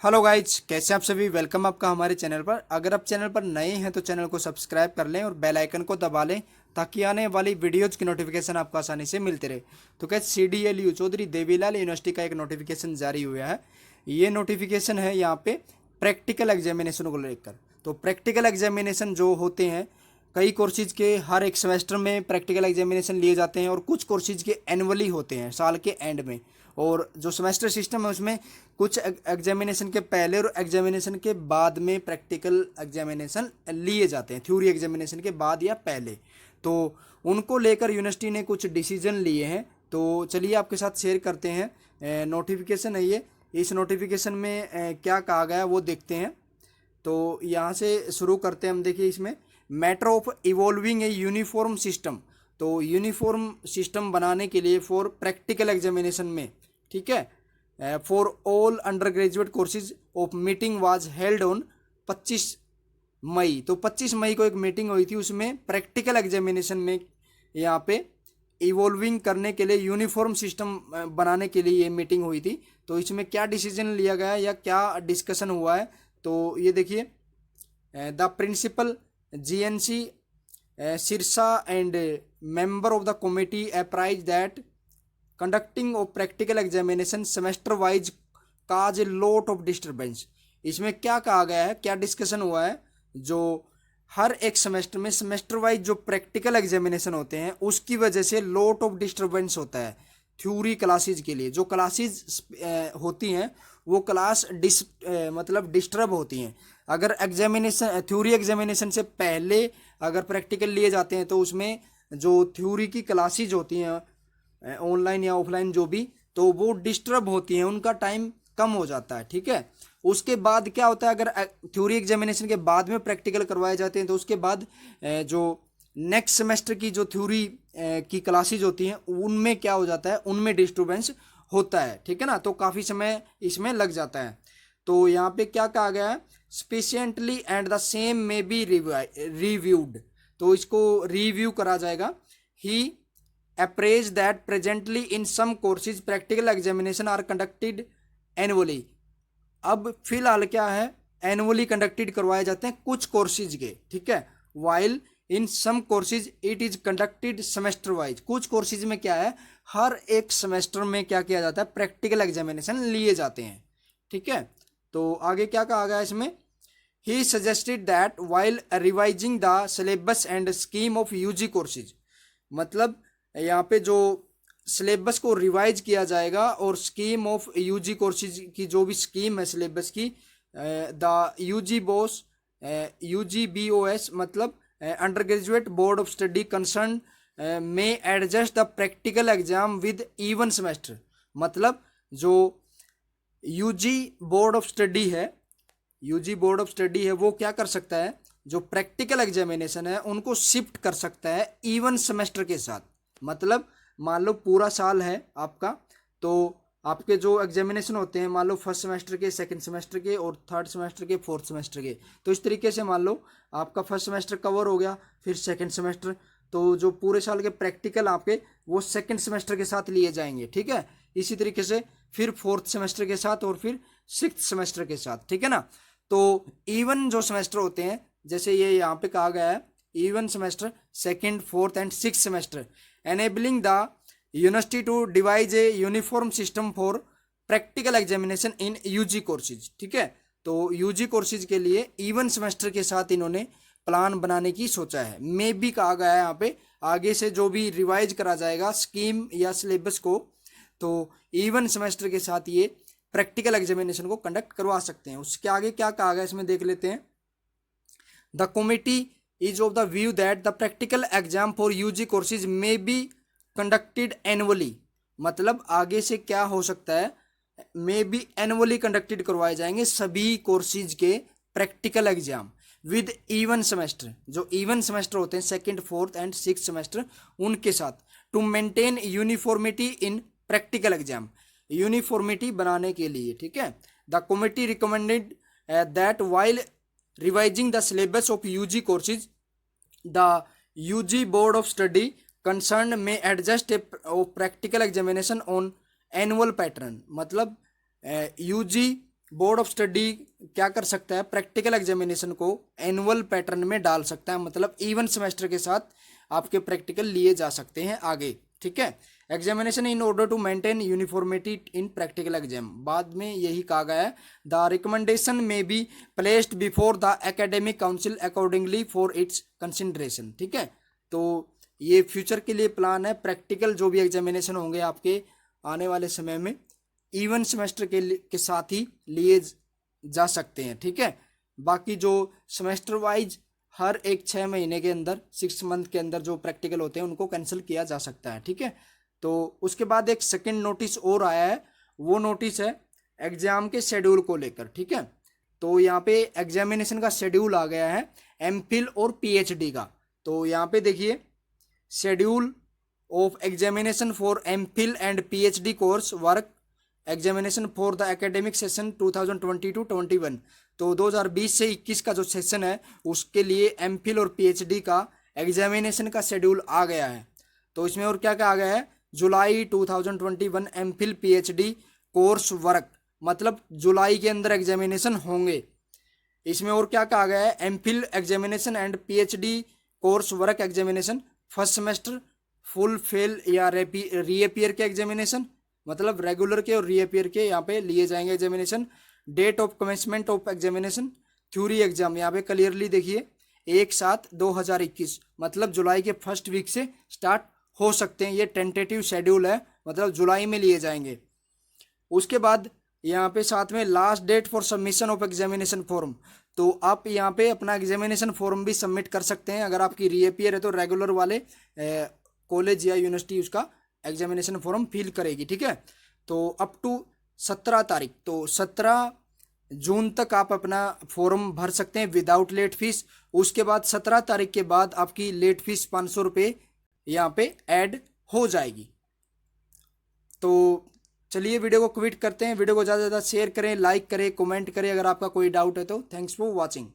Hello guys, कैसे हैं आप सभी। वेलकम आपका हमारे चैनल पर। अगर आप चैनल पर नए हैं तो चैनल को सब्सक्राइब कर लें और बेल आइकन को दबा लें ताकि आने वाली वीडियोज की नोटिफिकेशन आपको आसानी से मिलते रहे। तो क्या CDLU चौधरी देवीलाल यूनिवर्सिटी का एक नोटिफिकेशन जारी हुआ है। ये नोटिफिकेशन है यहाँ पे प्रैक्टिकल एग्जामिनेशन को लेकर। तो प्रैक्टिकल एग्जामिनेशन जो होते हैं, कई कोर्सेज के हर एक सेमेस्टर में प्रैक्टिकल एग्जामिनेशन लिए जाते हैं और कुछ कोर्सेज के एनुअली होते हैं साल के एंड में। और जो सेमेस्टर सिस्टम है उसमें कुछ एग्जामिनेशन के पहले और एग्जामिनेशन के बाद में प्रैक्टिकल एग्जामिनेशन लिए जाते हैं, थ्योरी एग्जामिनेशन के बाद या पहले। तो उनको लेकर यूनिवर्सिटी ने कुछ डिसीजन लिए हैं। तो चलिए आपके साथ शेयर करते हैं। नोटिफिकेशन है ये। इस नोटिफिकेशन में क्या कहा गया वो देखते हैं। तो यहाँ से शुरू करते हैं हम। देखिए इसमें matter of evolving A uniform system. तो यूनिफॉर्म सिस्टम बनाने के लिए फॉर प्रैक्टिकल एग्जामिनेशन में, ठीक है, for all under graduate courses of meeting was held on 25 मई। तो 25 मई को एक मीटिंग हुई थी, उसमें प्रैक्टिकल एग्जामिनेशन में यहाँ पे इवॉल्विंग करने के लिए यूनिफॉर्म सिस्टम बनाने के लिए ये मीटिंग हुई थी। तो इसमें क्या डिसीजन लिया गया या क्या डिस्कशन हुआ है, तो ये देखिए। The principal GNC Sirsa and member of the committee apprised that conducting of practical examination semester wise cause a lot of disturbance। इसमें क्या कहा गया है, क्या डिस्कशन हुआ है, जो हर एक सेमेस्टर में सेमेस्टर वाइज जो प्रैक्टिकल एग्जामिनेशन होते हैं उसकी वजह से लॉट ऑफ डिस्टर्बेंस होता है थ्योरी क्लासेज के लिए। जो क्लासेज होती हैं वो क्लास मतलब डिस्टर्ब होती हैं। अगर एग्जामिनेशन थ्योरी एग्जामिनेशन से पहले अगर प्रैक्टिकल लिए जाते हैं तो उसमें जो थ्योरी की क्लासेज होती हैं ऑनलाइन या ऑफलाइन जो भी, तो वो डिस्टर्ब होती हैं, उनका टाइम कम हो जाता है, ठीक है। उसके बाद क्या होता है, अगर थ्योरी एग्जामिनेशन के बाद में प्रैक्टिकल करवाए जाते हैं तो उसके बाद जो नेक्स्ट सेमेस्टर की जो थ्योरी की क्लासेज होती हैं उनमें क्या हो जाता है, उनमें डिस्टर्बेंस होता है, ठीक है ना। तो काफ़ी समय इसमें लग जाता है। तो यहाँ पे क्या कहा गया है, स्पेशेंटली and the same may be reviewed. तो इसको रिव्यू करा जाएगा। He appraise that presently in some courses practical examination are conducted annually. अब फिलहाल क्या है, एनुअली कंडक्टेड करवाए जाते हैं कुछ कोर्सेज के, ठीक है। While in some courses it is conducted semester wise. कुछ कोर्सेज में क्या है, हर एक सेमेस्टर में क्या किया जाता है, प्रैक्टिकल एग्जामिनेशन लिए जाते हैं, ठीक है। तो आगे क्या कहा गया इसमें, he suggested that while revising the syllabus and scheme of UG courses. मतलब यहाँ पे जो सिलेबस को रिवाइज किया जाएगा और स्कीम ऑफ UG कोर्सेज की जो भी स्कीम है सिलेबस की, द UGBOS मतलब undergraduate board of study concern may adjust the practical exam with even semester. मतलब जो UG बोर्ड ऑफ स्टडी है, UG बोर्ड ऑफ स्टडी है, वो क्या कर सकता है, जो प्रैक्टिकल एग्जामिनेशन है उनको शिफ्ट कर सकता है इवन सेमेस्टर के साथ। मतलब मान लो पूरा साल है आपका, तो आपके जो एग्जामिनेशन होते हैं मान लो फर्स्ट सेमेस्टर के, सेकंड सेमेस्टर के और थर्ड सेमेस्टर के, फोर्थ सेमेस्टर के। तो इस तरीके से मान लो आपका फर्स्ट सेमेस्टर कवर हो गया, फिर सेकंड सेमेस्टर, तो जो पूरे साल के प्रैक्टिकल आपके वो सेकंड सेमेस्टर के साथ लिए जाएंगे, ठीक है। इसी तरीके से फिर फोर्थ सेमेस्टर के साथ और फिर सिक्स्थ सेमेस्टर के साथ, ठीक है ना। तो इवन जो सेमेस्टर होते हैं, जैसे ये यहाँ पे कहा गया है, even semester second, fourth and sixth semester, enabling the university to devise a uniform system for practical examination in UG courses, ठीक है। तो UG कोर्सेज के लिए इवन सेमेस्टर के साथ इन्होंने प्लान बनाने की सोचा है। मे भी कहा गया है यहाँ पे, आगे से जो भी रिवाइज करा जाएगा स्कीम या सिलेबस को, तो इवन सेमेस्टर के साथ ये प्रैक्टिकल एग्जामिनेशन को कंडक्ट करवा सकते हैं। उसके आगे क्या कहा गया इसमें देख लेते हैं। The committee is of the view that the practical exam for UG courses may be conducted annually. मतलब आगे से क्या हो सकता है, मे बी एनुअली कंडक्टेड करवाए जाएंगे सभी कोर्सेज के practical exam with even semester. जो इवन सेमेस्टर होते हैं second, fourth and sixth semester, उनके साथ, to maintain uniformity in practical exam, uniformity बनाने के लिए, ठीक है। The committee recommended that while revising the syllabus of UG courses the UG board of study concern may adjust a practical examination on annual pattern. मतलब UG board of study क्या कर सकता है, प्रैक्टिकल एग्जामिनेशन को annual pattern में डाल सकता है, मतलब इवन सेमेस्टर के साथ आपके प्रैक्टिकल लिए जा सकते हैं आगे, ठीक है। Examination in order to maintain uniformity in practical exam, बाद में यही कहा गया है, द रिकमेंडेशन में be placed before the academic council accordingly for its consideration, ठीक है। तो ये फ्यूचर के लिए प्लान है, प्रैक्टिकल जो भी एग्जामिनेशन होंगे आपके आने वाले समय में इवन सेमेस्टर के साथ ही लिए जा सकते हैं, ठीक है। बाकी जो सेमेस्टर वाइज हर एक 6 महीने के अंदर 6 मंथ के अंदर जो प्रैक्टिकल होते हैं उनको कैंसिल किया जा सकता है, ठीक है। तो उसके बाद एक सेकंड नोटिस और आया है, वो नोटिस है एग्जाम के शेड्यूल को लेकर, ठीक है। तो यहाँ पे एग्जामिनेशन का शेड्यूल आ गया है एमफिल और पीएचडी का। तो यहाँ पे देखिए schedule of examination for MPhil and PhD course work examination for the academic session 2020-21। तो 2020 से 21 का जो सेशन है उसके लिए एमफिल और पीएचडी का एग्जामिनेशन का शेड्यूल आ गया है। तो इसमें और क्या कहा गया है, जुलाई 2021 एमफिल पीएचडी कोर्स वर्क, मतलब जुलाई के अंदर एग्जामिनेशन होंगे। इसमें और क्या कहा गया है, MPhil examination and PhD course work examination first semester full fail या रीअपियर के एग्जामिनेशन, मतलब रेगुलर के और रीअपियर के यहाँ पे लिए जाएंगे examination. Date of commencement of examination theory exam यहाँ पे क्लियरली देखिए 1/7/2021, मतलब जुलाई के फर्स्ट वीक से स्टार्ट हो सकते हैं। ये टेंटेटिव शेड्यूल है, मतलब जुलाई में लिए जाएंगे। उसके बाद यहाँ पे साथ में last date for submission of examination form, तो आप यहाँ पे अपना एग्जामिनेशन फॉर्म भी सबमिट कर सकते हैं। अगर आपकी रीअपियर है तो रेगुलर वाले कॉलेज या यूनिवर्सिटी उसका एग्जामिनेशन फॉर्म फिल करेगी, ठीक है। तो अप टू 17 तारीख, तो 17 जून तक आप अपना फॉर्म भर सकते हैं विदाउट लेट फीस। उसके बाद 17 तारीख के बाद आपकी लेट फीस 500 रुपये यहाँ पे ऐड हो जाएगी। तो चलिए वीडियो को क्विट करते हैं। वीडियो को ज़्यादा से ज़्यादा शेयर करें, लाइक करें, कमेंट करें अगर आपका कोई डाउट है तो। Thanks for watching.